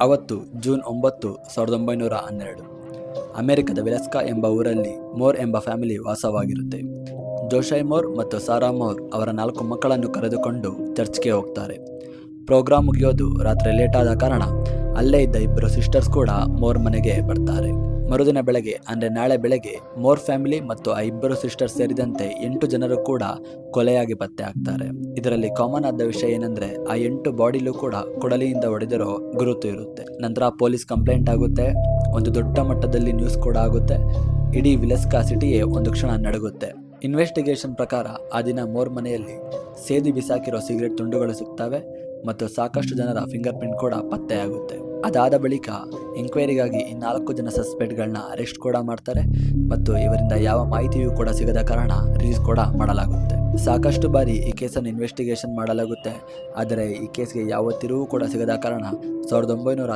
ಅವತ್ತು ಜೂನ್ 9, 1912 ಅಮೆರಿಕದ ವೆಲೆಸ್ಕಾ ಎಂಬ ಊರಲ್ಲಿ ಮೋರ್ ಎಂಬ ಫ್ಯಾಮಿಲಿ ವಾಸವಾಗಿರುತ್ತೆ. ಜೋಶೈ ಮೋರ್ ಮತ್ತು ಸಾರಾ ಮೋರ್ ಅವರ 4 ಮಕ್ಕಳನ್ನು ಕರೆದುಕೊಂಡು ಚರ್ಚ್ಗೆ ಹೋಗ್ತಾರೆ. ಪ್ರೋಗ್ರಾಮ್ ಮುಗಿಯೋದು ರಾತ್ರಿ ಲೇಟ್ ಆದ ಕಾರಣ ಅಲ್ಲೇ ಇದ್ದ 2 ಸಿಸ್ಟರ್ಸ್ ಕೂಡ ಮೋರ್ ಮನೆಗೆ ಬರ್ತಾರೆ. ಮರುದಿನ ಬೆಳಗ್ಗೆ ಅಂದರೆ ನಾಳೆ ಬೆಳಗ್ಗೆ ಮೋರ್ ಫ್ಯಾಮಿಲಿ ಮತ್ತು ಆ 2 ಸಿಸ್ಟರ್ಸ್ ಸೇರಿದಂತೆ 8 ಜನರು ಕೂಡ ಕೊಲೆಯಾಗಿ ಪತ್ತೆ ಆಗ್ತಾರೆ. ಇದರಲ್ಲಿ ಕಾಮನ್ ಆದ ವಿಷಯ ಏನಂದ್ರೆ ಆ 8 ಬಾಡಿಲೂ ಕೂಡ ಕೊಡಲಿಯಿಂದ ಹೊಡೆದಿರೋ ಗುರುತು ಇರುತ್ತೆ. ನಂತರ ಪೊಲೀಸ್ ಕಂಪ್ಲೇಂಟ್ ಆಗುತ್ತೆ, ಒಂದು ದೊಡ್ಡ ಮಟ್ಟದಲ್ಲಿ ನ್ಯೂಸ್ ಕೂಡ ಆಗುತ್ತೆ. ಇಡೀ ವಿಲೆಸ್ಕಾ ಸಿಟಿಯೇ ಒಂದು ಕ್ಷಣ ನಡುಗುತ್ತೆ. ಇನ್ವೆಸ್ಟಿಗೇಷನ್ ಪ್ರಕಾರ ಆ ದಿನ ಮೋರ್ ಮನೆಯಲ್ಲಿ ಸೇದಿ ಬಿಸಾಕಿರೋ ಸಿಗರೆಟ್ ತುಂಡುಗಳು ಸಿಗ್ತವೆ ಮತ್ತು ಸಾಕಷ್ಟು ಜನರ ಫಿಂಗರ್ ಪ್ರಿಂಟ್ ಕೂಡ ಪತ್ತೆಯಾಗುತ್ತೆ. ಅದಾದ ಬಳಿಕ ಎಂಕ್ವೈರಿಗಾಗಿ ಈ 4 ಜನ ಸಸ್ಪೆಕ್ಟ್ಗಳನ್ನ ಅರೆಸ್ಟ್ ಕೂಡ ಮಾಡ್ತಾರೆ ಮತ್ತು ಇವರಿಂದ ಯಾವ ಮಾಹಿತಿಯೂ ಕೂಡ ಸಿಗದ ಕಾರಣ ರಿಲೀಸ್ ಕೂಡ ಮಾಡಲಾಗುತ್ತೆ. ಸಾಕಷ್ಟು ಬಾರಿ ಈ ಕೇಸನ್ನು ಇನ್ವೆಸ್ಟಿಗೇಷನ್ ಮಾಡಲಾಗುತ್ತೆ, ಆದರೆ ಈ ಕೇಸ್ಗೆ ಯಾವ ತಿರುವು ಕೂಡ ಸಿಗದ ಕಾರಣ 1900